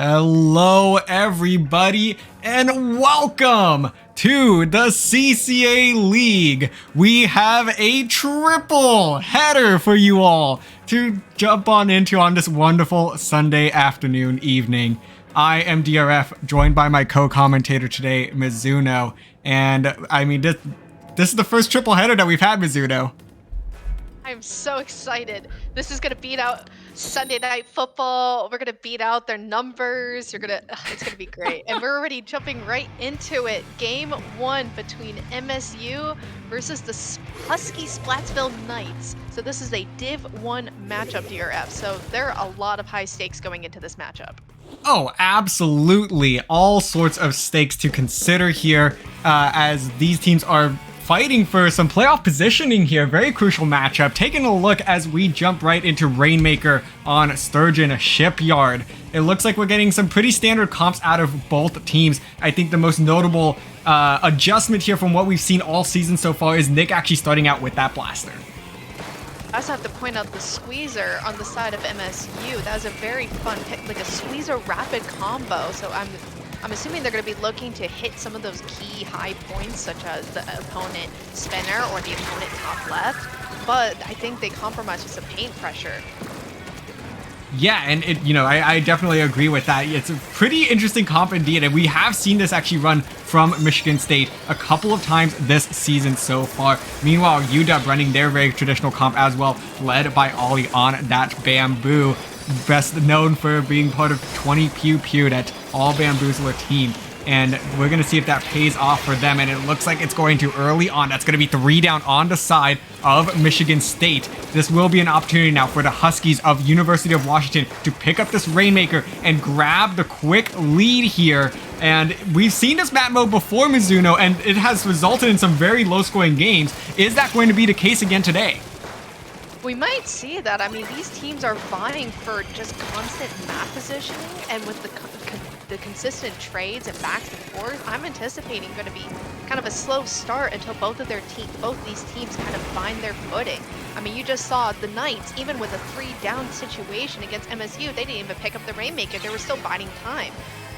Hello everybody and welcome to the CCA League. We have a triple header for you all to jump on into on this wonderful Sunday afternoon evening. I am DRF, joined by my co-commentator today, Mizuno, and I mean this is the first triple header that we've had, Mizuno. I'm so excited. This is gonna beat out Sunday Night Football. We're gonna beat out their numbers. It's gonna be great. And we're already jumping right into it. Game 1 between MSU versus the Husky Splatsville Knights. So this is a Div 1 matchup, DRF. So there are a lot of high stakes going into this matchup. Oh, absolutely. All sorts of stakes to consider here as these teams are fighting for some playoff positioning here. Very crucial matchup. Taking a look as we jump right into Rainmaker on Sturgeon Shipyard. It looks like we're getting some pretty standard comps out of both teams. I think the most notable adjustment here from what we've seen all season so far is Nick actually starting out with that blaster. I also have to point out the squeezer on the side of MSU. That was a very fun pick, like a squeezer rapid combo. So I'm assuming they're going to be looking to hit some of those key high points, such as the opponent spinner or the opponent top left. But I think they compromise with some paint pressure. Yeah, and I definitely agree with that. It's a pretty interesting comp indeed, and we have seen this actually run from Michigan State a couple of times this season so far. Meanwhile, UW running their very traditional comp as well, led by Ollie on that bamboo. Best known for being part of 20 Pew Pew, that all bamboozler team. And we're going to see if that pays off for them. And it looks like it's going to early on. That's going to be 3 down on the side of Michigan State. This will be an opportunity now for the Huskies of University of Washington to pick up this Rainmaker and grab the quick lead here. And we've seen this map mode before, Mizuno, and it has resulted in some very low-scoring games. Is that going to be the case again today? We might see that. I mean, these teams are vying for just constant map positioning, and with the consistent trades and back and forth, I'm anticipating going to be kind of a slow start until both these teams kind of find their footing. I mean, you just saw the Knights, even with a 3-down situation against MSU, they didn't even pick up the Rainmaker. They were still biding time.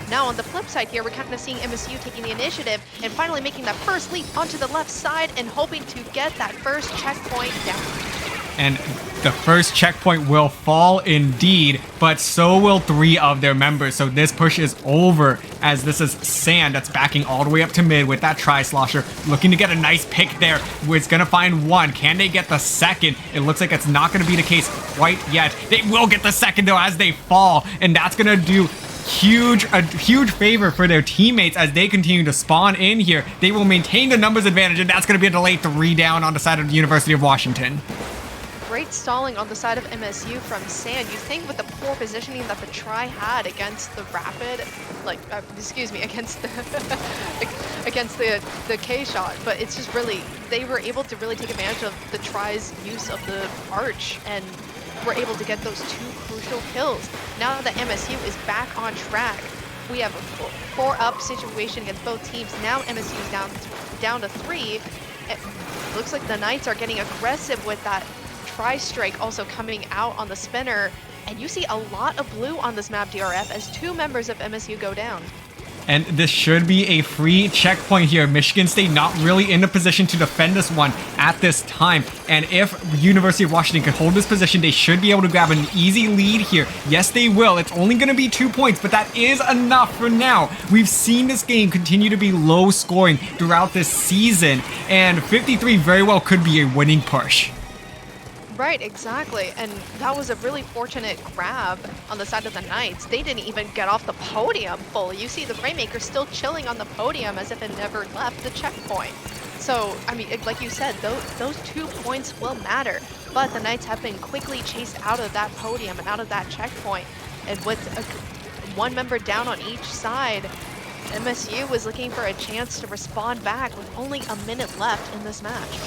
Now on the flip side here, we're kind of seeing MSU taking the initiative and finally making that first leap onto the left side and hoping to get that first checkpoint down. And the first checkpoint will fall indeed, but so will 3 of their members. So this push is over, as this is Sand that's backing all the way up to mid with that Tri-Slosher, looking to get a nice pick there. It's going to find 1. Can they get the second? It looks like it's not going to be the case quite yet. They will get the second, though, as they fall, and that's going to do a huge favor for their teammates as they continue to spawn in here. They will maintain the numbers advantage, and that's going to be a delayed 3 down on the side of the University of Washington. Great stalling on the side of MSU from Sand. You think with the poor positioning that the Tri had against the Rapid, against the K shot, but it's just really, they were able to really take advantage of the Tri's use of the Arch and were able to get those 2 crucial kills. Now that MSU is back on track, we have a 4-up situation against both teams. Now MSU is down to 3. It looks like the Knights are getting aggressive with that Tri-Strike also coming out on the spinner, and you see a lot of blue on this map, DRF, as 2 members of MSU go down. And this should be a free checkpoint here. Michigan State not really in a position to defend this one at this time. And if University of Washington can hold this position, they should be able to grab an easy lead here. Yes, they will. It's only going to be 2 points, but that is enough for now. We've seen this game continue to be low scoring throughout this season, and 53 very well could be a winning push. Right, exactly, and that was a really fortunate grab on the side of the Knights. They didn't even get off the podium fully. You see the Rainmaker still chilling on the podium as if it never left the checkpoint. So, I mean, like you said, those 2 points will matter, but the Knights have been quickly chased out of that podium and out of that checkpoint. And with 1 member down on each side, MSU was looking for a chance to respond back with only a minute left in this match.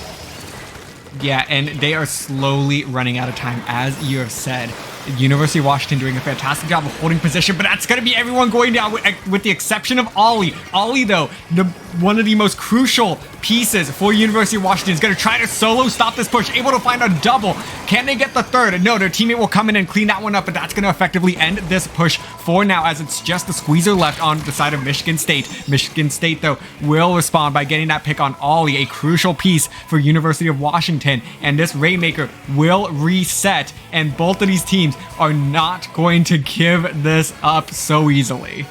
Yeah, and they are slowly running out of time, as you have said. University of Washington doing a fantastic job of holding position, but that's going to be everyone going down with the exception of Ollie. Ollie, though, one of the most crucial pieces for University of Washington, is going to try to solo stop this push, able to find a double. Can they get the third? No, their teammate will come in and clean that one up, but that's going to effectively end this push for now, as it's just the squeezer left on the side of Michigan State. Michigan State, though, will respond by getting that pick on Ollie, a crucial piece for University of Washington, and this Rainmaker will reset, and both of these teams are not going to give this up so easily.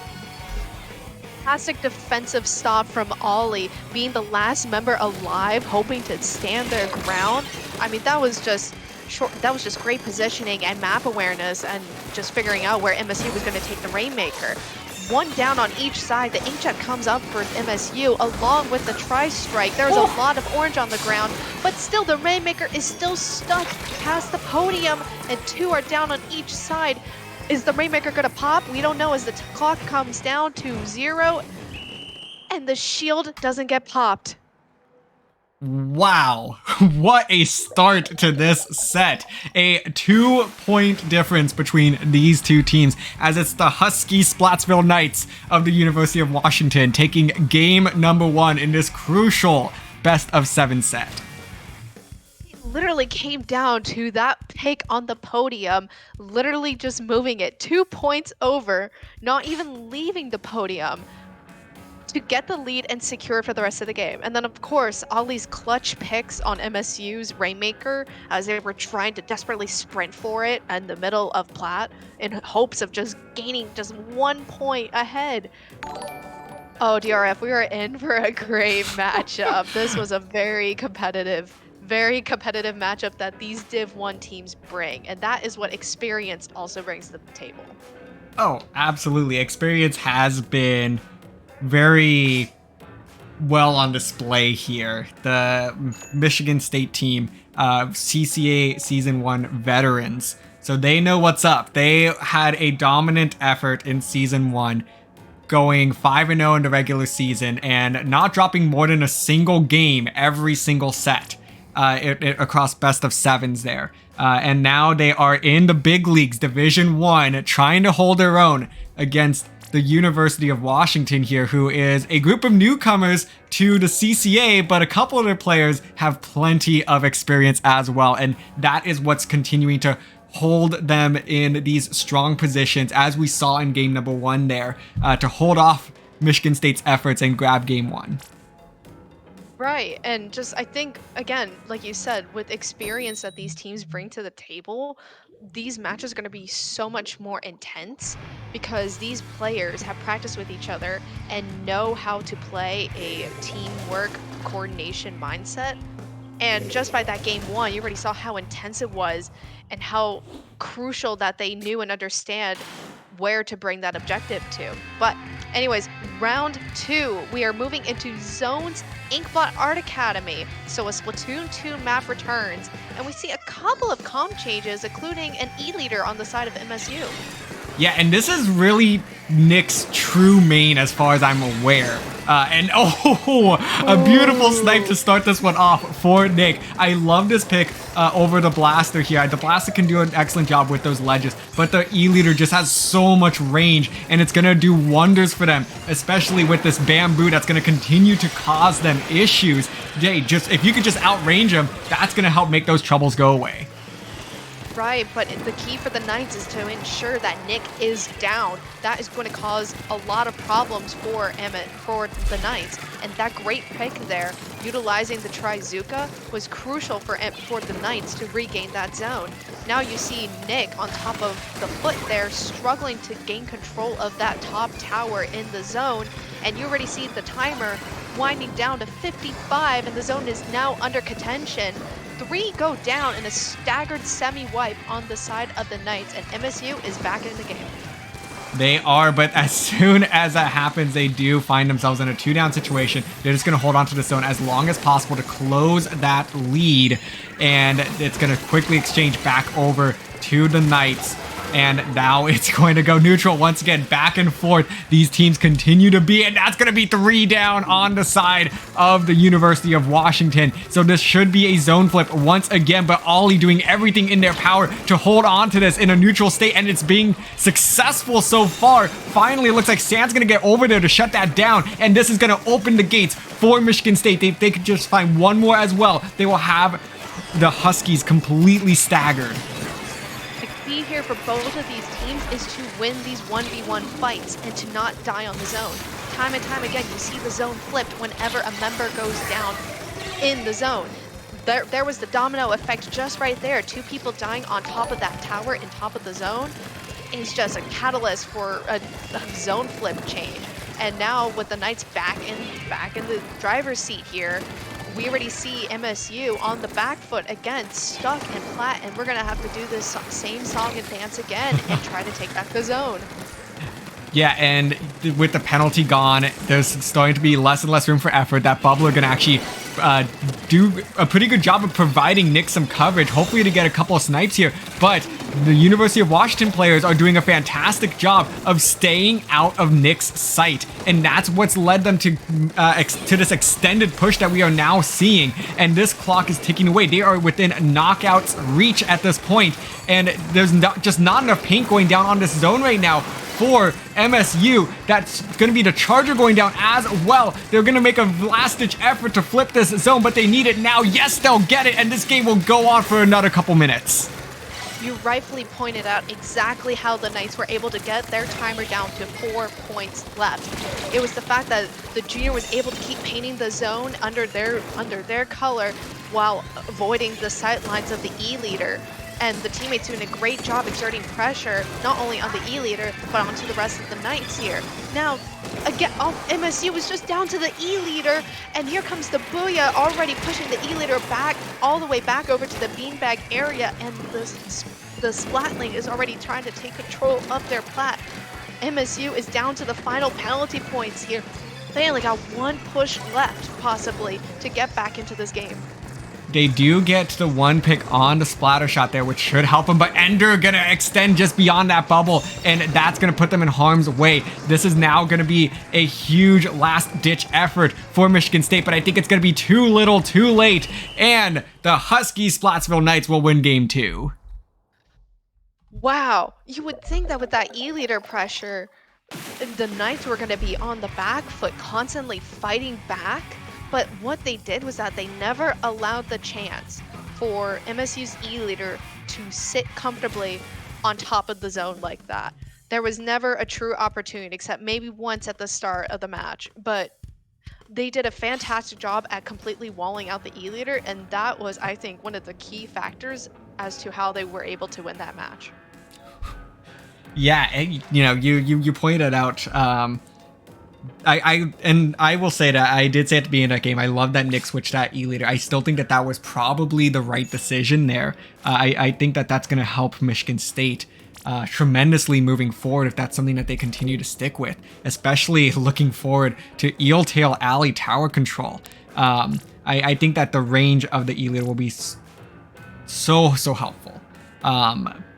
Fantastic defensive stop from Ollie, being the last member alive, hoping to stand their ground. I mean, that was just great positioning and map awareness, and just figuring out where MSU was going to take the Rainmaker. One down on each side. The inkjet comes up for MSU along with the tri-strike. There's a lot of orange on the ground, but still the Rainmaker is still stuck past the podium, and 2 are down on each side. Is the Rainmaker gonna pop? We don't know, as the clock comes down to 0 and the shield doesn't get popped. Wow, what a start to this set. A 2-point difference between these two teams, as it's the Husky Splatsville Knights of the University of Washington taking game number 1 in this crucial best of 7 set. Literally came down to that pick on the podium, literally just moving it 2 points over, not even leaving the podium, to get the lead and secure it for the rest of the game. And then, of course, Ollie's clutch picks on MSU's Rainmaker, as they were trying to desperately sprint for it in the middle of Platt in hopes of just gaining just 1 point ahead. Oh, DRF, we are in for a great matchup. This was a very competitive matchup that these Div 1 teams bring, and that is what experience also brings to the table. Oh, absolutely. Experience has been very well on display here. The Michigan State team, CCA Season 1 veterans, so they know what's up. They had a dominant effort in Season 1, going 5-0 in the regular season and not dropping more than a single game every single set. Across best of 7s there. And now they are in the big leagues, Division 1, trying to hold their own against the University of Washington here, who is a group of newcomers to the CCA, but a couple of their players have plenty of experience as well. And that is what's continuing to hold them in these strong positions, as we saw in game number 1 there, to hold off Michigan State's efforts and grab game 1. Right, and just I think, again, like you said, with experience that these teams bring to the table, these matches are going to be so much more intense, because these players have practiced with each other and know how to play a teamwork coordination mindset. And just by that game 1, you already saw how intense it was and how crucial that they knew and understand where to bring that objective to. But anyways, round 2, we are moving into Zones Inkbot Art Academy. So a Splatoon 2 map returns, and we see a couple of comp changes, including an E-leader on the side of MSU. Yeah, and this is really Nick's true main as far as I'm aware. And a beautiful snipe to start this one off for Nick. I love this pick over the Blaster here. The Blaster can do an excellent job with those ledges, but the E-leader just has so much range, and it's going to do wonders for them, especially with this bamboo that's going to continue to cause them issues. Jay, just if you could just outrange them, that's going to help make those troubles go away. Right, but the key for the Knights is to ensure that Nick is down. That is going to cause a lot of problems for Emmett, for the Knights. And that great pick there, utilizing the Trizuka, was crucial for the Knights to regain that zone. Now you see Nick on top of the foot there, struggling to gain control of that top tower in the zone. And you already see the timer winding down to 55, and the zone is now under contention. 3 go down in a staggered semi-wipe on the side of the Knights, and MSU is back in the game. They are, but as soon as that happens, they do find themselves in a 2-down situation. They're just going to hold on to the zone as long as possible to close that lead, and it's going to quickly exchange back over to the Knights. And now it's going to go neutral once again, back and forth. These teams continue to be, and that's going to be 3 down on the side of the University of Washington. So this should be a zone flip once again, but Ollie doing everything in their power to hold on to this in a neutral state, and it's being successful so far. Finally, it looks like Sam's going to get over there to shut that down, and this is going to open the gates for Michigan State. If they could just find one more as well, they will have the Huskies completely staggered. The key here for both of these teams is to win these 1v1 fights and to not die on the zone. Time and time again, you see the zone flipped whenever a member goes down in the zone. There was the domino effect just right there. 2 people dying on top of that tower in top of the zone is just a catalyst for a zone flip change. And now with the Knights back in the driver's seat here, we already see MSU on the back foot again, stuck in plat, and we're gonna have to do this same song and dance again and try to take back the zone. Yeah, and with the penalty gone, there's starting to be less and less room for effort. That bubble are going to actually do a pretty good job of providing Nick some coverage, hopefully to get a couple of snipes here. But the University of Washington players are doing a fantastic job of staying out of Nick's sight. And that's what's led them to this extended push that we are now seeing. And this clock is ticking away. They are within knockouts reach at this point. And there's just not enough paint going down on this zone right now for MSU. That's going to be the Charger going down as well. They're going to make a last-ditch effort to flip this zone, but they need it now. Yes, they'll get it, and this game will go on for another couple minutes. You rightfully pointed out exactly how the Knights were able to get their timer down to 4 points left. It was the fact that the junior was able to keep painting the zone under their color while avoiding the sight lines of the E-leader. And the teammates doing a great job exerting pressure, not only on the E-leader, but onto the rest of the Knights here. Now, again, MSU was just down to the E-leader, and here comes the Booyah already pushing the E-leader back, all the way back over to the beanbag area, and the Splatling is already trying to take control of their plat. MSU is down to the final penalty points here. They only got 1 push left, possibly, to get back into this game. They do get the 1 pick on the splatter shot there, which should help them, but Ender gonna extend just beyond that bubble, and that's gonna put them in harm's way. This is now gonna be a huge last-ditch effort for Michigan State, but I think it's gonna be too little, too late, and the Husky Splatsville Knights will win game 2. Wow, you would think that with that E-leader pressure, the Knights were gonna be on the back foot, constantly fighting back. But what they did was that they never allowed the chance for MSU's E-leader to sit comfortably on top of the zone like that. There was never a true opportunity, except maybe once at the start of the match. But they did a fantastic job at completely walling out the E-leader, and that was, I think, one of the key factors as to how they were able to win that match. Yeah, and, you pointed out. I will say that I did say at the beginning of that game, I love that Nick switched that E-leader. I still think that was probably the right decision there. I think that that's going to help Michigan State tremendously moving forward if that's something that they continue to stick with, especially looking forward to Eel Tail Alley tower control. I think that the range of the E-leader will be so helpful.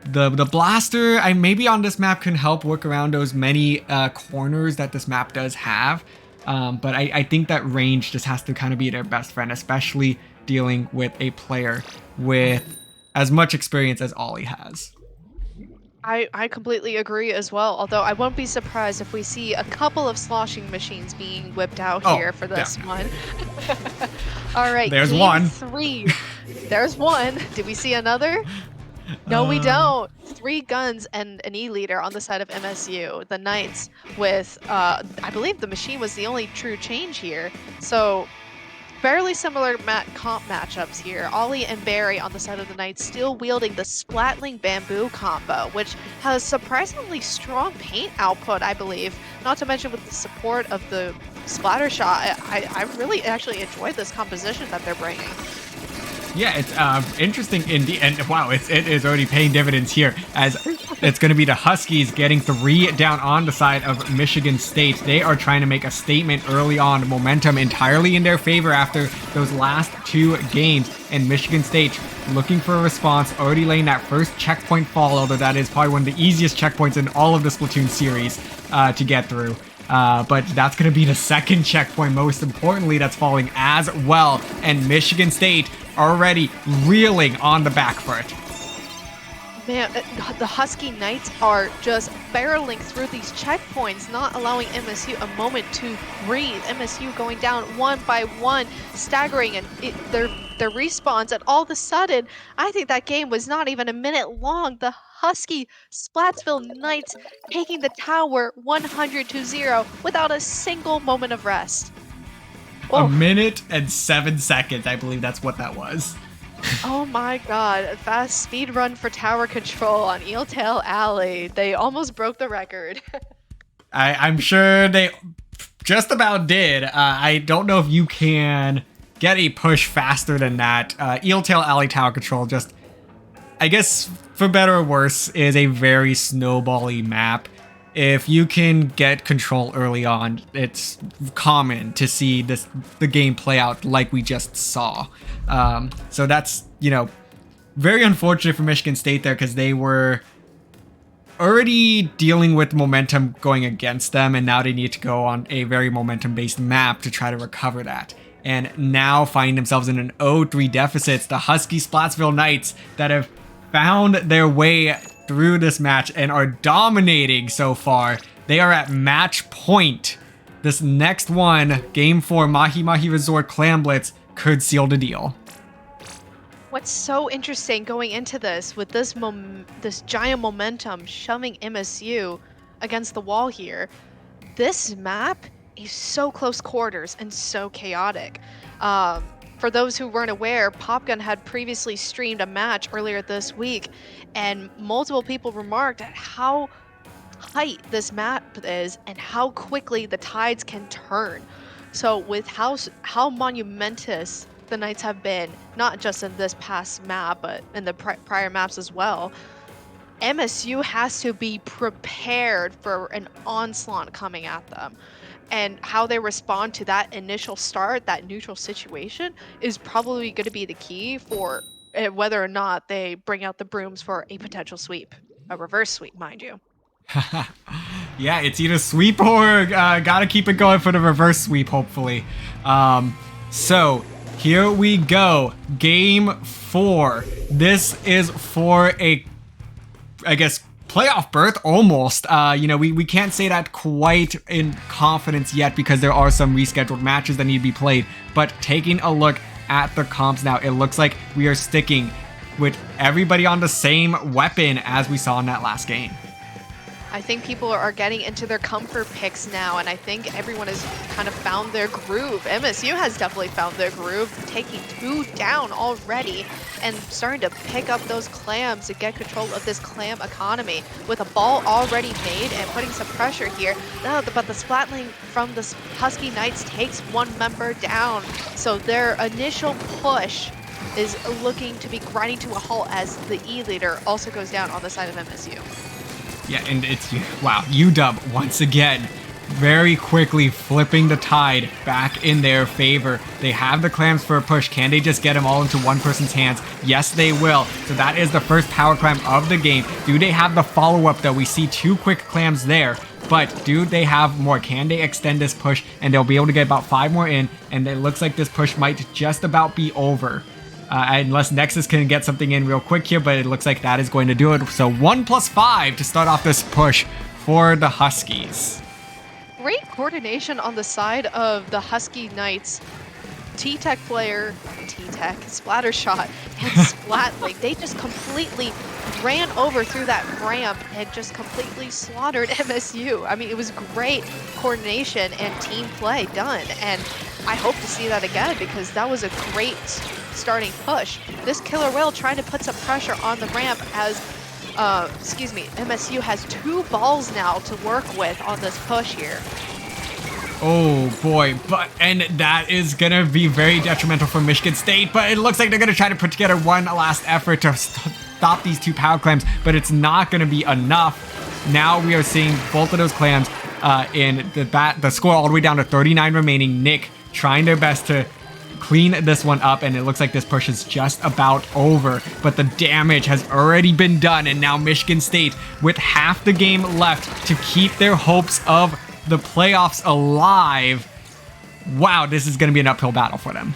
The blaster, maybe on this map can help work around those many corners that this map does have. But I think that range just has to kind of be their best friend, especially dealing with a player with as much experience as Ollie has. I completely agree as well, although I won't be surprised if we see a couple of sloshing machines being whipped out here for this one. All right, there's game one. 3. There's one. Did we see another? No, we don't. 3 guns and an E-leader on the side of MSU. The Knights with, I believe the machine was the only true change here. So fairly similar comp matchups here. Ollie and Barry on the side of the Knights still wielding the Splatling Bamboo combo, which has surprisingly strong paint output, I believe. Not to mention with the support of the splatter shot. I really actually enjoyed this composition that they're bringing. Yeah, it's interesting indeed, and wow, it is already paying dividends here as It's going to be the Huskies getting 3 down on the side of Michigan State. They are trying to make a statement early on. Momentum entirely in their favor after those last 2 games. And Michigan State looking for a response, already laying that first checkpoint fall, although that is probably one of the easiest checkpoints in all of the Splatoon series to get through. But that's going to be the second checkpoint, most importantly, that's falling as well. And Michigan State already reeling on the back foot. Man, the Husky Knights are just barreling through these checkpoints, not allowing MSU a moment to breathe. MSU going down one by one, staggering, and their respawns. And all of a sudden, I think that game was not even a minute long. The Husky Splatsville Knights taking the tower 100-0 without a single moment of rest. A minute and 7 seconds, I believe that's what that was. Oh my god, a fast speed run for tower control on Eeltail Alley. They almost broke the record. I'm sure they just about did. I don't know if you can get a push faster than that. Eeltail Alley tower control just, I guess, for better or worse, is a very snowbally map. If you can get control early on, it's common to see the game play out like we just saw. So that's, very unfortunate for Michigan State there, because they were already dealing with momentum going against them, and now they need to go on a very momentum-based map to try to recover that. And now finding themselves in an 0-3 deficit, the Husky Splatsville Knights that have found their way through this match and are dominating so far. They are at match point. This next one, Game 4, Mahi Mahi Resort Clam Blitz, could seal the deal. What's so interesting going into this, with this giant momentum shoving MSU against the wall here, this map is so close quarters and so chaotic. For those who weren't aware, Popgun had previously streamed a match earlier this week, and multiple people remarked at how tight this map is and how quickly the tides can turn. So with how monumentous the Knights have been, not just in this past map, but in the prior maps as well, MSU has to be prepared for an onslaught coming at them. And how they respond to that initial start, that neutral situation, is probably going to be the key for whether or not they bring out the brooms for a potential sweep. A reverse sweep, mind you. Yeah, it's either sweep or gotta keep it going for the reverse sweep, hopefully. So, here we go. Game 4. This is for a, I guess, playoff berth almost. We can't say that quite in confidence yet because there are some rescheduled matches that need to be played. But taking a look at the comps now, it looks like we are sticking with everybody on the same weapon as we saw in that last game. I think people are getting into their comfort picks now, and I think everyone has kind of found their groove. MSU has definitely found their groove, taking 2 down already and starting to pick up those clams to get control of this clam economy with a ball already made and putting some pressure here. No, but the splatling from the Husky Knights takes 1 member down, so their initial push is looking to be grinding to a halt as the E leader also goes down on the side of MSU. Yeah, and it's, wow, UW once again very quickly flipping the tide back in their favor. They have the clams for a push. Can they just get them all into one person's hands? Yes, they will. So that is the first power clam of the game. Do they have the follow-up, though? We see 2 quick clams there, but do they have more? Can they extend this push? And they'll be able to get about 5 more in, and it looks like this push might just about be over. Unless Nexus can get something in real quick here, but it looks like that is going to do it. So 1+5 to start off this push for the Huskies. Great coordination on the side of the Husky Knights. T-Tech player, T-Tech, Splattershot, and Splatling. They just completely ran over through that ramp and just completely slaughtered MSU. I mean, it was great coordination and team play done, and I hope to see that again because that was a great starting push. This Killer Whale trying to put some pressure on the ramp as, MSU has 2 balls now to work with on this push here. Oh boy, and that is gonna be very detrimental for Michigan State, but it looks like they're gonna try to put together one last effort to stop these 2 power clams, but it's not going to be enough. Now we are seeing both of those clams in the score all the way down to 39 remaining. Nick trying their best to clean this one up, and it looks like this push is just about over, but the damage has already been done, and now Michigan State, with half the game left to keep their hopes of the playoffs alive, wow, this is going to be an uphill battle for them.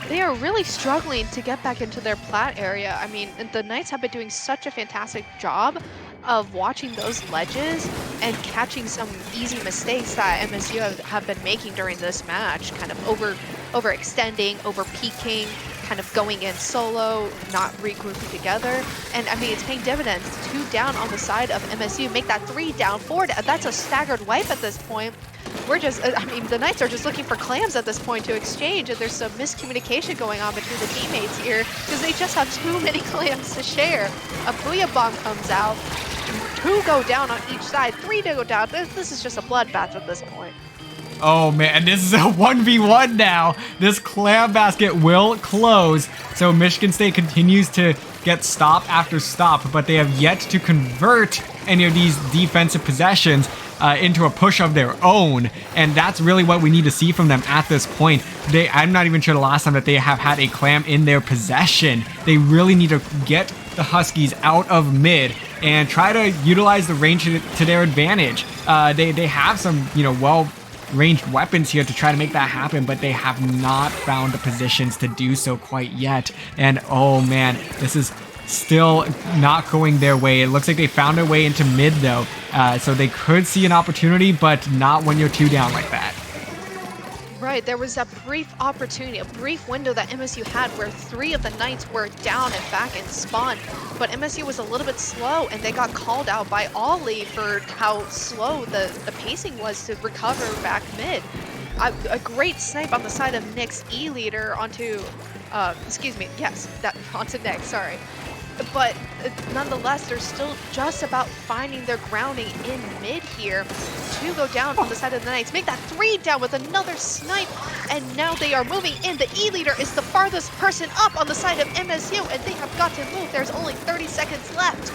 They are really struggling to get back into their plat area. I mean, the Knights have been doing such a fantastic job of watching those ledges and catching some easy mistakes that MSU have been making during this match, kind of overextending, over peaking, kind of going in solo, not regrouping together. And I mean, it's paying dividends. 2 down on the side of MSU, make that 3 down, 4 down. That's a staggered wipe at this point. We're just, I mean, the Knights are just looking for clams at this point to exchange, and there's some miscommunication going on between the teammates here because they just have too many clams to share. A Booyah Bomb comes out, 2 go down on each side, 3 to go down. This is just a bloodbath at this point. Oh man, this is a 1v1 now. This clam basket will close. So Michigan State continues to get stop after stop, but they have yet to convert any of these defensive possessions into a push of their own. And that's really what we need to see from them at this point. I'm not even sure the last time that they have had a clam in their possession. They really need to get the Huskies out of mid and try to utilize the range to their advantage. They have some, well-ranged weapons here to try to make that happen, but they have not found the positions to do so quite yet. And oh man, this is still not going their way. It looks like they found their way into mid though, so they could see an opportunity, but not when you're 2 down like that. Right, there was a brief opportunity, a brief window that MSU had where 3 of the Knights were down and back in spawn, but MSU was a little bit slow, and they got called out by Ollie for how slow the pacing was to recover back mid. A great snipe on the side of Nick's E-leader onto, onto Nick, sorry. But nonetheless, they're still just about finding their grounding in mid here. 2 go down on the side of the Knights. Make that 3 down with another snipe. And now they are moving in. The E-leader is the farthest person up on the side of MSU, and they have got to move. There's only 30 seconds left.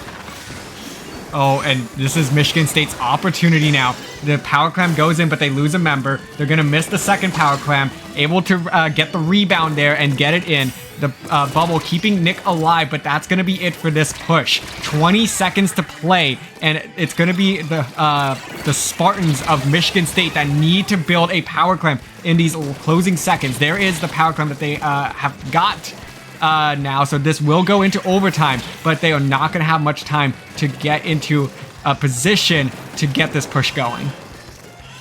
Oh, and this is Michigan State's opportunity now. The power clam goes in, but they lose a member. They're going to miss the second power clam. Able to get the rebound there and get it in. The bubble keeping Nick alive, but that's going to be it for this push. 20 seconds to play, and it's going to be the Spartans of Michigan State that need to build a power clam in these closing seconds. There is the power clam that they have got now, so this will go into overtime, but they are not going to have much time to get into a position to get this push going.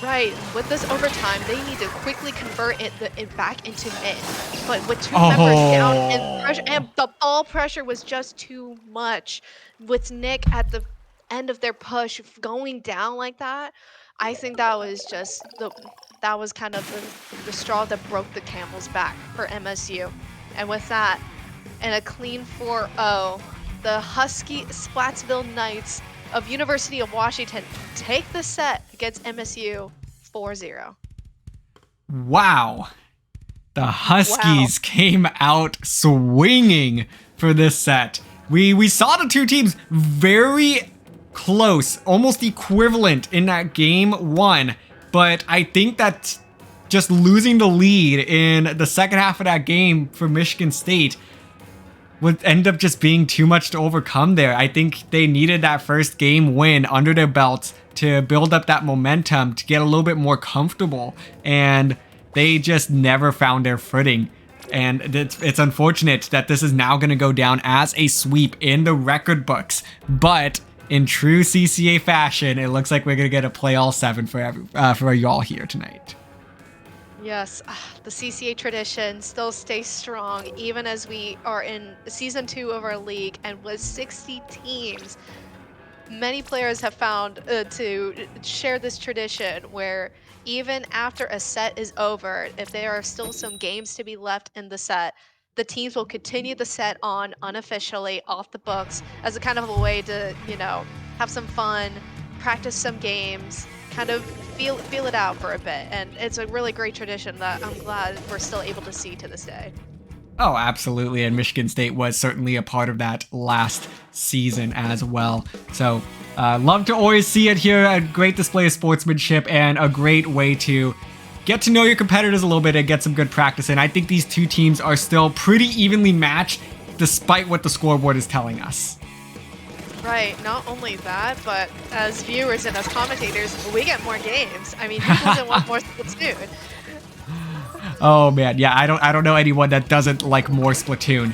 Right, with this overtime, they need to quickly convert it back into mid. But with 2 members down, and the ball pressure was just too much. With Nick at the end of their push going down like that, I think that was just that was kind of the straw that broke the camel's back for MSU. And with that, and a clean 4-0, the Husky Splatsville Knights of University of Washington take the set against MSU 4-0. Wow. The Huskies came out swinging for this set. We saw the 2 teams very close, almost equivalent in that game 1, but I think that just losing the lead in the second half of that game for Michigan State would end up just being too much to overcome there. I think they needed that first game win under their belts to build up that momentum, to get a little bit more comfortable, and they just never found their footing. And it's unfortunate that this is now going to go down as a sweep in the record books, but in true CCA fashion, it looks like we're going to get a play all 7 for y'all here tonight. Yes, the CCA tradition still stays strong even as we are in season 2 of our league, and with 60 teams, many players have found to share this tradition where even after a set is over, if there are still some games to be left in the set, the teams will continue the set on unofficially off the books as a kind of a way to, have some fun, practice some games, kind of feel it out for a bit. And it's a really great tradition that I'm glad we're still able to see to this day. Oh, absolutely. And Michigan State was certainly a part of that last season as well. So love to always see it here. A great display of sportsmanship and a great way to get to know your competitors a little bit and get some good practice in. I think these two teams are still pretty evenly matched despite what the scoreboard is telling us. Right, not only that, but as viewers and as commentators, we get more games. I mean, who doesn't want more Splatoon? Oh man, yeah, I don't know anyone that doesn't like more Splatoon.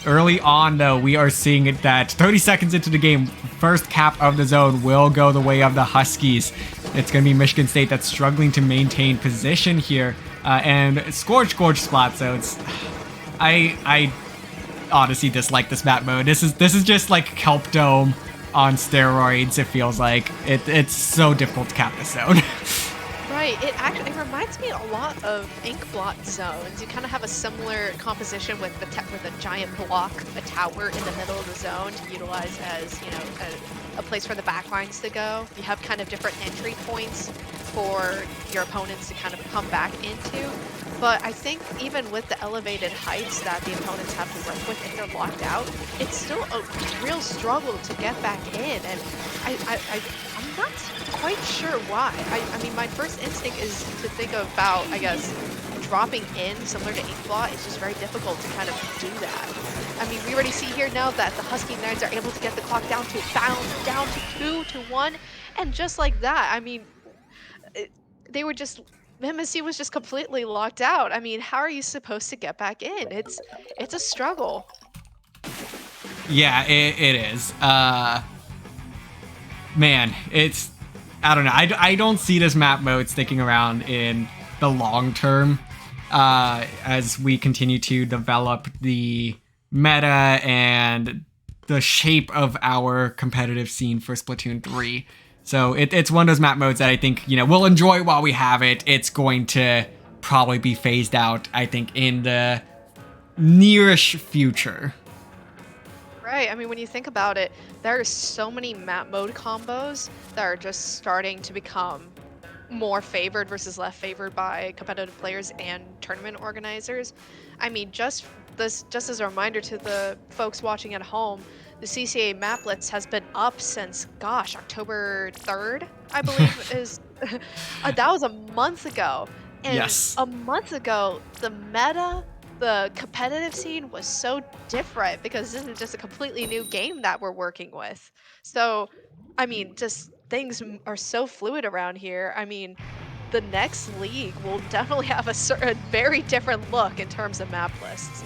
Early on though, we are seeing it that 30 seconds into the game, first cap of the zone will go the way of the Huskies. It's going to be Michigan State that's struggling to maintain position here, and Scorch Splat zones. I honestly dislike this map mode. This is just like Kelp Dome on steroids. It feels like it's so difficult to cap this zone. Right, it reminds me a lot of ink blot zones. You kind of have a similar composition with a giant block, a tower in the middle of the zone to utilize as, you know, a place for the backlines to go. You have kind of different entry points for your opponents to kind of come back into. But I think even with the elevated heights that the opponents have to work with if they're locked out, it's still a real struggle to get back in. And I'm not quite sure why. I mean, my first instinct is to think about, I guess, dropping in similar to Inkblot. It's just very difficult to kind of do that. I mean, we already see here now that the Husky Knights are able to get the clock down to 2-1, and just like that, I mean, MSU was just completely locked out. I mean, how are you supposed to get back in? It's a struggle. Yeah, it is. Man, I don't know. I don't see this map mode sticking around in the long term as we continue to develop the meta and the shape of our competitive scene for Splatoon 3. So it's one of those map modes that I think, you know, we'll enjoy while we have it. It's going to probably be phased out, I think, in the nearish future. Right, I mean, when you think about it, there are so many map mode combos that are just starting to become more favored versus less favored by competitive players and tournament organizers. I mean, just as a reminder to the folks watching at home, the CCA map list has been up since, gosh, October 3rd, I believe is. That was a month ago. And yes. A month ago, the meta, the competitive scene was so different because this is just a completely new game that we're working with. So, I mean, just things are so fluid around here. I mean, the next league will definitely have a very different look in terms of map lists.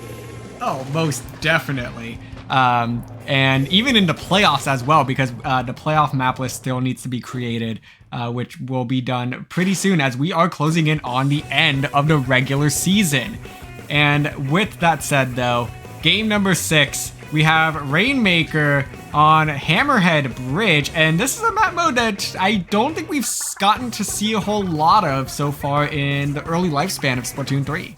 Oh, most definitely. And even in the playoffs as well, because the playoff map list still needs to be created, which will be done pretty soon as we are closing in on the end of the regular season. And with that said, though, game number 6, we have Rainmaker on Hammerhead Bridge, and this is a map mode that I don't think we've gotten to see a whole lot of so far in the early lifespan of Splatoon 3.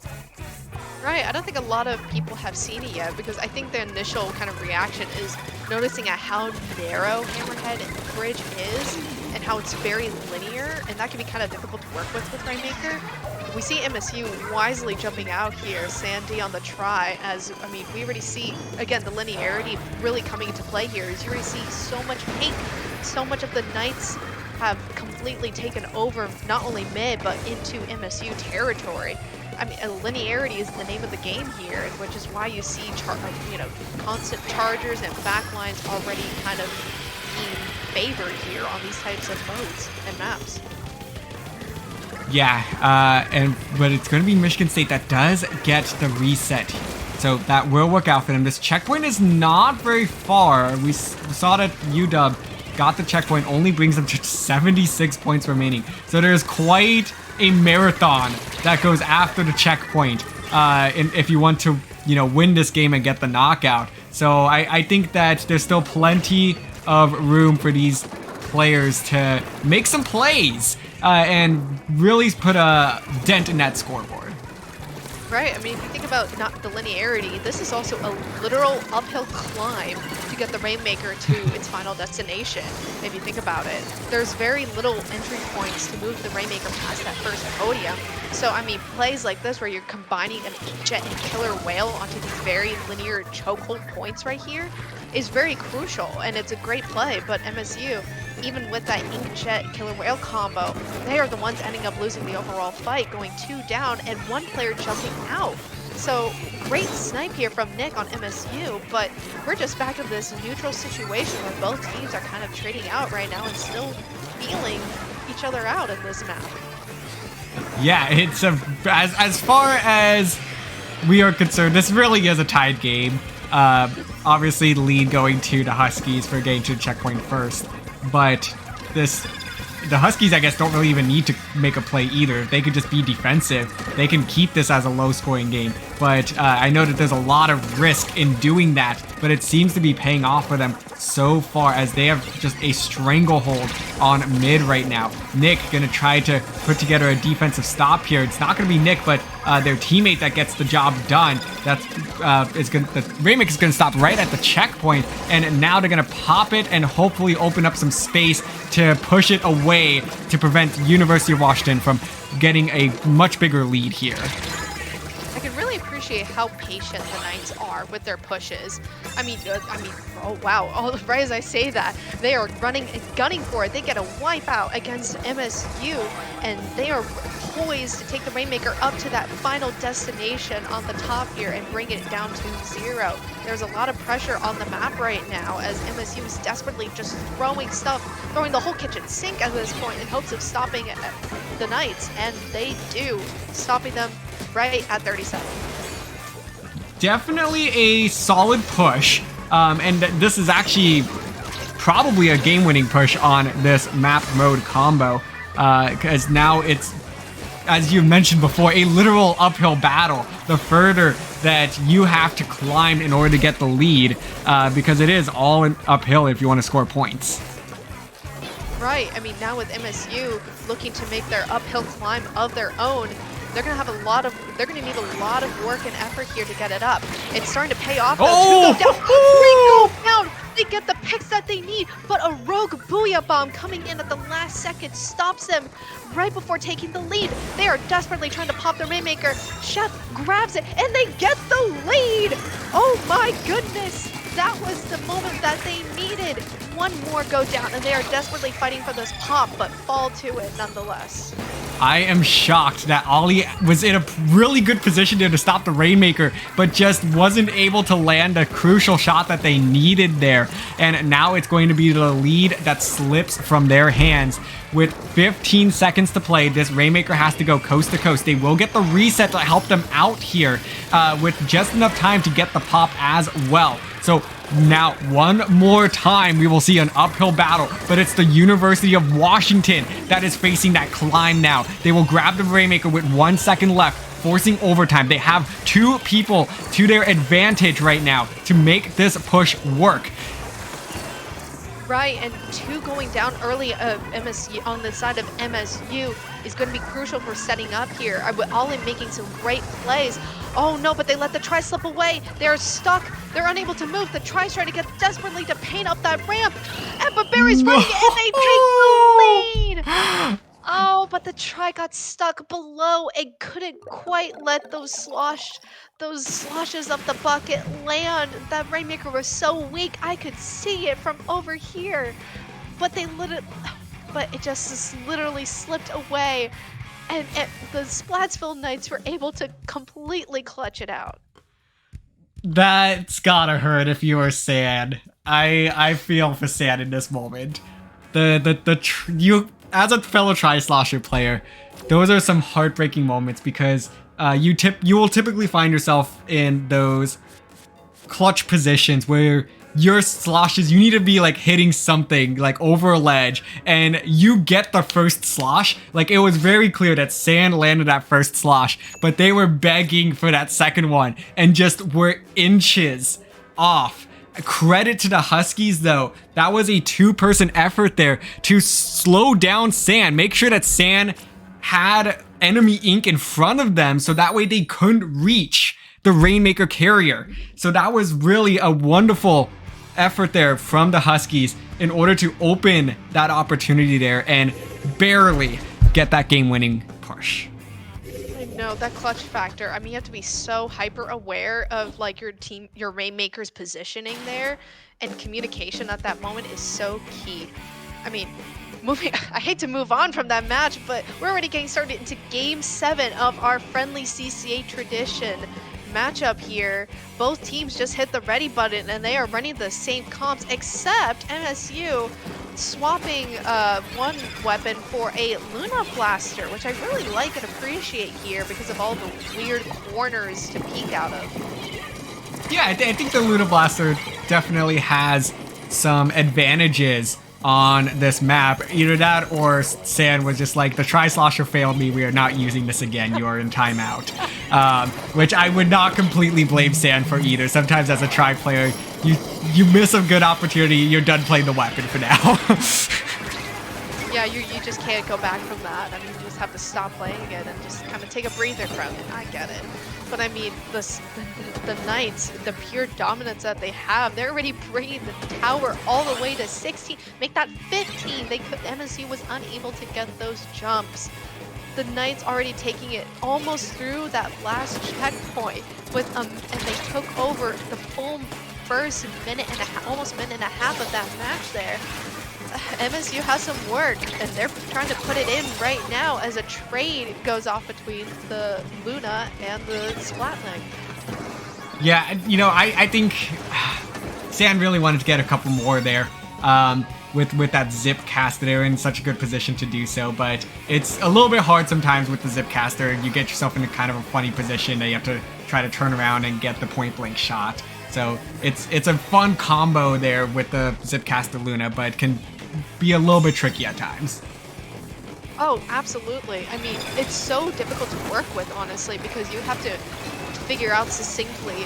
Right, I don't think a lot of people have seen it yet because I think the initial kind of reaction is noticing at how narrow Hammerhead Bridge is and how it's very linear, and that can be kind of difficult to work with Rainmaker. We see MSU wisely jumping out here, Sandy on the try, as, I mean, we already see, again, the linearity really coming into play here, as you already see so much pink, so much of the Knights have completely taken over not only mid, but into MSU territory. I mean, linearity is the name of the game here, which is why you see, constant chargers and backlines already kind of being favored here on these types of modes and maps. Yeah, but it's going to be Michigan State that does get the reset, so that will work out for them. This checkpoint is not very far. We saw that UW got the checkpoint, only brings them to 76 points remaining. So there's quite a marathon that goes after the checkpoint if you want to, win this game and get the knockout. So I think that there's still plenty of room for these players to make some plays and really put a dent in that scoreboard. Right, I mean, if you think about not the linearity, this is also a literal uphill climb to get the Rainmaker to its final destination, if you think about it. There's very little entry points to move the Rainmaker past that first podium. So, I mean, plays like this where you're combining a Jet and Killer Whale onto these very linear chokehold points right here is very crucial, and it's a great play, but MSU, even with that Inkjet Killer Whale combo, they are the ones ending up losing the overall fight, going 2 down and 1 player jumping out. So great snipe here from Nick on MSU, but we're just back to this neutral situation where both teams are kind of trading out right now and still feeling each other out in this map. Yeah, it's as far as we are concerned, this really is a tied game. Obviously, the lead going to the Huskies for getting to the checkpoint first. But the Huskies, I guess, don't really even need to make a play either. They could just be defensive. They can keep this as a low-scoring game. But I know that there's a lot of risk in doing that, but it seems to be paying off for them so far as they have just a stranglehold on mid right now. Nick gonna try to put together a defensive stop here. It's not gonna be Nick, but their teammate that gets the job done. The Rainmaker is gonna stop right at the checkpoint, and now they're gonna pop it and hopefully open up some space to push it away to prevent University of Washington from getting a much bigger lead here. I can really appreciate how patient the Knights are with their pushes. I mean, oh wow, right as I say that, they are running and gunning for it. They get a wipeout against MSU, and they are poised to take the Rainmaker up to that final destination on the top here and bring it down to 0. There's a lot of pressure on the map right now as MSU is desperately just throwing the whole kitchen sink at this point in hopes of stopping the Knights, and they do, stopping them right at 37. Definitely a solid push, and this is actually probably a game-winning push on this map mode combo, because now it's, as you mentioned before, a literal uphill battle the further that you have to climb in order to get the lead, because it is all uphill if you want to score points. Right, I mean, now with MSU looking to make their uphill climb of their own, they're gonna need a lot of work and effort here to get it up. It's starting to pay off though. Oh! 2 go down, 3 go down. They get the picks that they need, but a rogue Booyah Bomb coming in at the last second stops them right before taking the lead. They are desperately trying to pop the Rainmaker. Chef grabs it, and they get the lead. Oh my goodness, that was the moment that they needed. One more go down, and they are desperately fighting for this pop, but fall to it nonetheless. I am shocked that Ollie was in a really good position there to stop the Rainmaker, but just wasn't able to land a crucial shot that they needed there. And now it's going to be the lead that slips from their hands. With 15 seconds to play, this Rainmaker has to go coast to coast. They will get the reset to help them out here with just enough time to get the pop as well. So now, one more time, we will see an uphill battle, but it's the University of Washington that is facing that climb now. They will grab the Rainmaker with 1 second left, forcing overtime. They have 2 people to their advantage right now to make this push work. Right, and 2 going down early MSU on the side of MSU is going to be crucial for setting up here. Ollie making some great plays. Oh no, but they let the try slip away. They're stuck. They're unable to move. The try's trying to get desperately to paint up that ramp. And Barry's running and they take the lead. Oh, but the try got stuck below and couldn't quite let those sloshes up the bucket land. That Rainmaker was so weak, I could see it from over here. But it just literally slipped away. And the Splatsville Knights were able to completely clutch it out. That's gotta hurt if you are San. I feel for San in this moment. You as a fellow Tri-Slosher player, those are some heartbreaking moments because you will typically find yourself in those clutch positions where your sloshes, you need to be like hitting something like over a ledge and you get the first slosh. Like it was very clear that San landed that first slosh, but they were begging for that second one and just were inches off. Credit to the Huskies though. That was a 2-person effort there to slow down San, make sure that San had enemy ink in front of them, so that way they couldn't reach the Rainmaker carrier. So that was really a wonderful effort there from the Huskies in order to open that opportunity there and barely get that game-winning push. I know, that clutch factor. I mean, you have to be so hyper aware of like your Rainmaker's positioning there, and communication at that moment is so key. I mean, I hate to move on from that match, but we're already getting started into Game 7 of our friendly CCA tradition matchup here. Both teams just hit the ready button and they are running the same comps, except MSU swapping one weapon for a Luna Blaster, which I really like and appreciate here because of all the weird corners to peek out of. Yeah, I think the Luna Blaster definitely has some advantages on this map. Either that or San was just like, the Tri-Slosher failed me, we are not using this again, you are in timeout. Which I would not completely blame San for either. Sometimes as a Tri player, you miss a good opportunity, you're done playing the weapon for now. Yeah, you just can't go back from that. I mean, you just have to stop playing it and just kind of take a breather from it. I get it. But I mean, the Knights, the pure dominance that they have, they're already bringing the tower all the way to 16. Make that 15. MSU was unable to get those jumps. The Knights already taking it almost through that last checkpoint with and they took over the full first minute and a half, almost minute and a half of that match there. MSU has some work, and they're trying to put it in right now as a trade goes off between the Luna and the Splatling. Yeah, you know, I think San really wanted to get a couple more there with that zip caster. They're in such a good position to do so, but it's a little bit hard sometimes with the zip caster. You get yourself in a kind of a funny position that you have to try to turn around and get the point blank shot. So it's a fun combo there with the Zipcaster Luna, but can be a little bit tricky at times. Oh, absolutely. I mean, it's so difficult to work with, honestly, because you have to figure out succinctly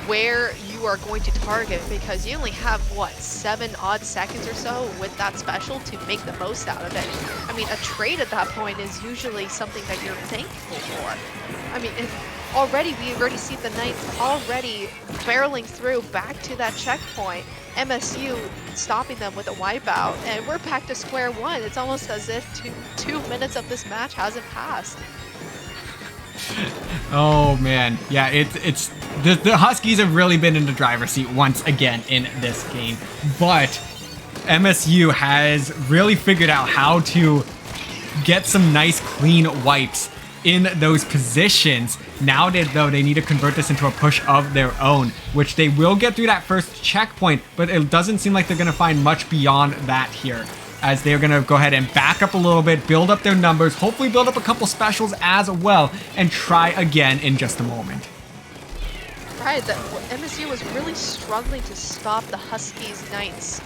where you are going to target, because you only have, what, 7 odd seconds or so with that special to make the most out of it. I mean, a trade at that point is usually something that you're thankful for. I mean, we already see the Knights already barreling through back to that checkpoint. MSU stopping them with a wipeout, and we're back to square one. It's almost as if two minutes of this match hasn't passed. Oh man, yeah, it's the Huskies have really been in the driver's seat once again in this game, but MSU has really figured out how to get some nice clean wipes in those positions. Now though, they need to convert this into a push of their own, which they will get through that first checkpoint, but it doesn't seem like they're going to find much beyond that here, as they're going to go ahead and back up a little bit, build up their numbers, hopefully build up a couple specials as well, and try again in just a moment. Right, MSU was really struggling to stop the Huskies Knights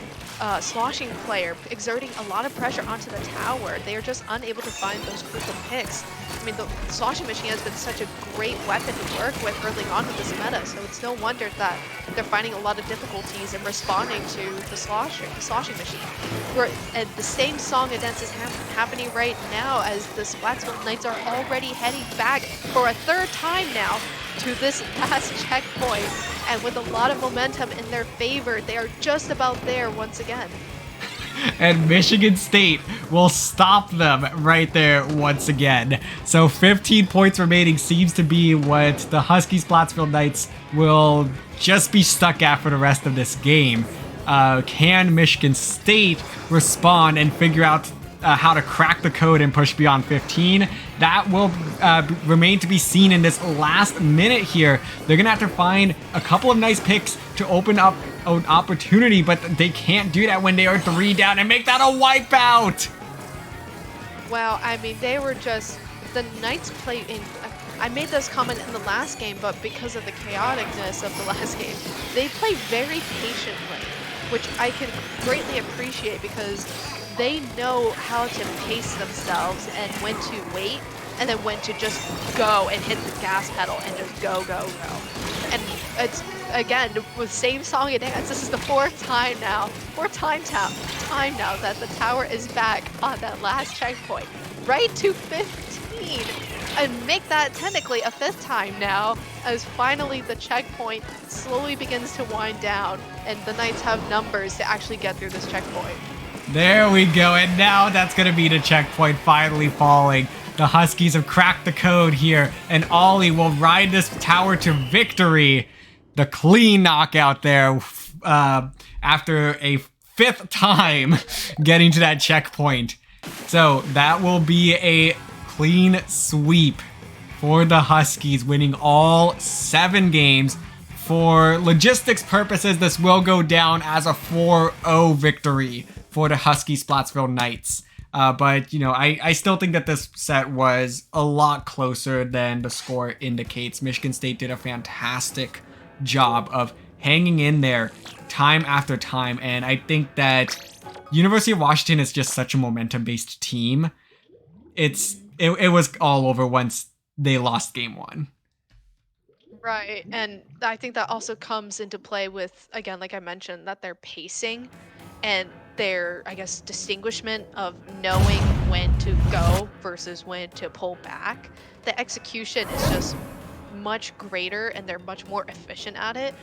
sloshing player, exerting a lot of pressure onto the tower. They are just unable to find those crucial picks. I mean, the sloshing machine has been such a great weapon to work with early on with this meta, so it's no wonder that they're finding a lot of difficulties in responding to the sloshing machine. And the same song and dance is happening right now as the Splatsville Knights are already heading back for a third time now to this last checkpoint, and with a lot of momentum in their favor, they are just about there once again. And Michigan State will stop them right there once again. So 15 points remaining seems to be what the Husky Splatsville Knights will just be stuck at for the rest of this game. Can Michigan State respond and figure out how to crack the code and push beyond 15? That will remain to be seen in this last minute here. They're gonna have to find a couple of nice picks to open up an opportunity, but they can't do that when they are 3 down and make that a wipeout. Well, I mean, they were just, the Knights played in, I made this comment in the last game, but because of the chaoticness of the last game, they played very patiently, which I can greatly appreciate, because they know how to pace themselves and when to wait, and then when to just go and hit the gas pedal and just go. And it's, again, with same song and dance, this is the fourth time now that the tower is back on that last checkpoint. Right to 15. and make that technically a 5th time now, as finally the checkpoint slowly begins to wind down, and the Knights have numbers to actually get through this checkpoint. There we go, and now that's going to be the checkpoint finally falling. The Huskies have cracked the code here, and Ollie will ride this tower to victory. The clean knockout there after a 5th time getting to that checkpoint. So that will be a clean sweep for the Huskies, winning all 7 games. For logistics purposes, this will go down as a 4-0 victory for the Husky Splatsville Knights. But, you know, I still think that this set was a lot closer than the score indicates. Michigan State did a fantastic job of hanging in there time after time, and I think that University of Washington is just such a momentum-based team. It was all over once they lost game 1. Right, and I think that also comes into play with, again, like I mentioned, that their pacing and their, I guess, distinguishment of knowing when to go versus when to pull back. The execution is just much greater, and they're much more efficient at it,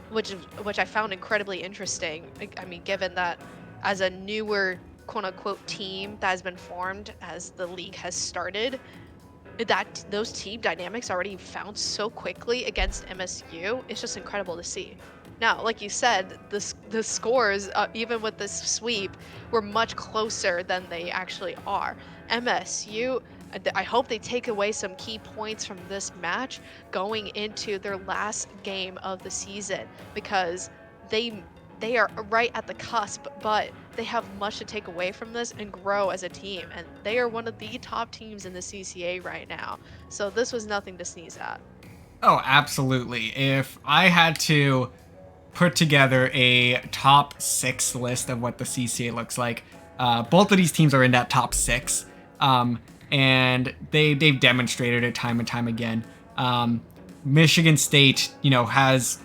which I found incredibly interesting. I mean, given that as a newer quote-unquote team that has been formed as the league has started, that those team dynamics already found so quickly against MSU, it's just incredible to see. Now, like you said, the scores, even with this sweep, were much closer than they actually are. MSU, I hope they take away some key points from this match going into their last game of the season, because they are right at the cusp, but they have much to take away from this and grow as a team. And they are one of the top teams in the CCA right now. So this was nothing to sneeze at. Oh, absolutely. If I had to put together a top 6 list of what the CCA looks like, both of these teams are in that top 6. And they've demonstrated it time and time again. Michigan State, you know, has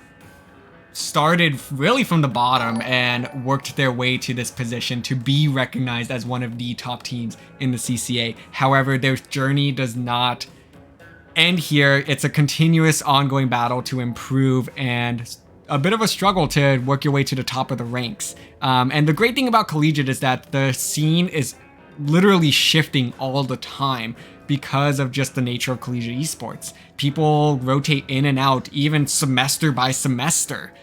started really from the bottom and worked their way to this position to be recognized as one of the top teams in the CCA. However, their journey does not end here. It's a continuous ongoing battle to improve and a bit of a struggle to work your way to the top of the ranks. And the great thing about collegiate is that the scene is literally shifting all the time because of just the nature of collegiate esports. People rotate in and out, even semester by semester.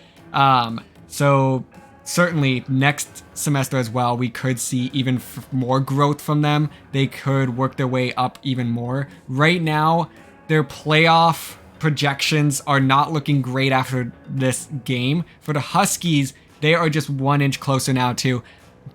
So certainly next semester as well, we could see even more growth from them. They could work their way up even more. Right now, their playoff projections are not looking great after this game. For the Huskies, they are just 1 inch closer now to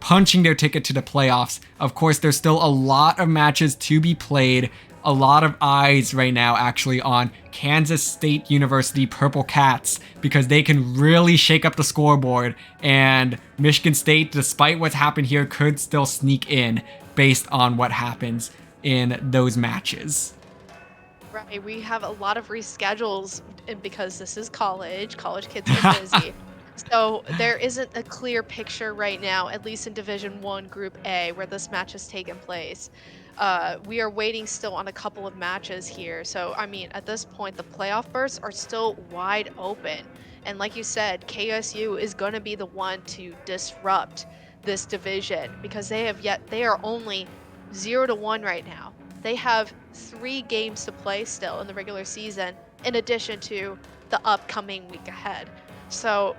punching their ticket to the playoffs. Of course, there's still a lot of matches to be played. A lot of eyes right now actually on Kansas State University Purple Cats, because they can really shake up the scoreboard, and Michigan State, despite what's happened here, could still sneak in based on what happens in those matches. Right, we have a lot of reschedules because this is college kids are busy. So there isn't a clear picture right now, at least in Division 1 Group A, where this match has taken place. We are waiting still on a couple of matches here. So, I mean, at this point, the playoff berths are still wide open. And like you said, KSU is going to be the one to disrupt this division, because they are only 0-1 right now. They have 3 games to play still in the regular season, in addition to the upcoming week ahead. So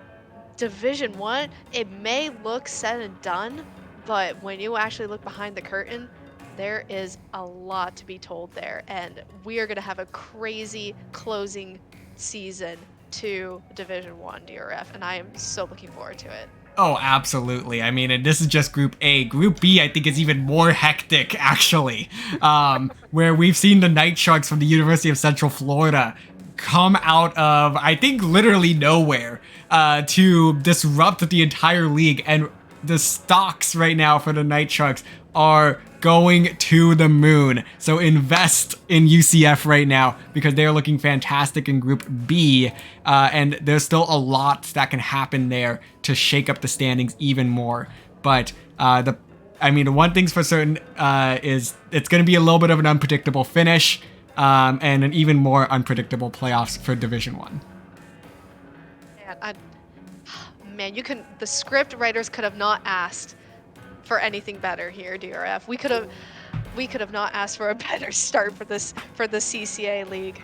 Division 1, it may look said and done, but when you actually look behind the curtain, there is a lot to be told there, and we are going to have a crazy closing season to Division 1 DRF, and I am so looking forward to it. Oh, absolutely. I mean, and this is just Group A. Group B, I think, is even more hectic, actually, where we've seen the Night Sharks from the University of Central Florida come out of, I think, literally nowhere to disrupt the entire league. And the stocks right now for the Night Sharks are going to the moon. So invest in UCF right now, because they're looking fantastic in Group B. And there's still a lot that can happen there to shake up the standings even more. But the one thing's for certain is it's going to be a little bit of an unpredictable finish. and an even more unpredictable playoffs for Division 1. Man, the script writers could have not asked for anything better here, DRF. We could have not asked for a better start for the CCA league.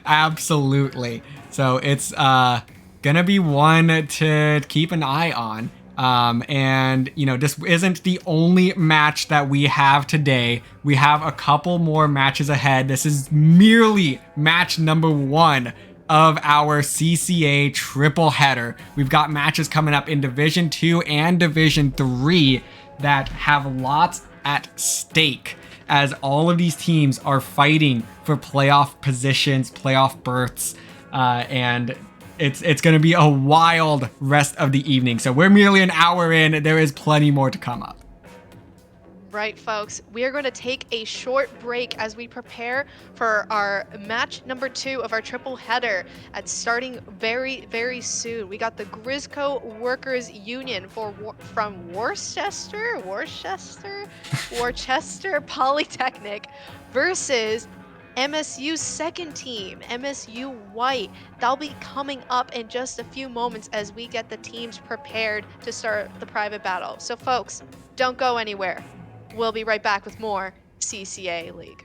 Absolutely. So it's gonna be one to keep an eye on. And this isn't the only match that we have today. We have a couple more matches ahead. This is merely match number 1 of our CCA triple header. We've got matches coming up in Division 2 and Division 3 that have lots at stake, as all of these teams are fighting for playoff positions, playoff berths, and it's going to be a wild rest of the evening. So we're merely an hour in. There is plenty more to come up. Right, folks, we are going to take a short break as we prepare for our match number 2 of our triple header at starting very, very soon. We got the Grisco Workers Union from Worcester Polytechnic versus MSU's second team, MSU White. That'll be coming up in just a few moments as we get the teams prepared to start the private battle. So folks, don't go anywhere. We'll be right back with more CCA League.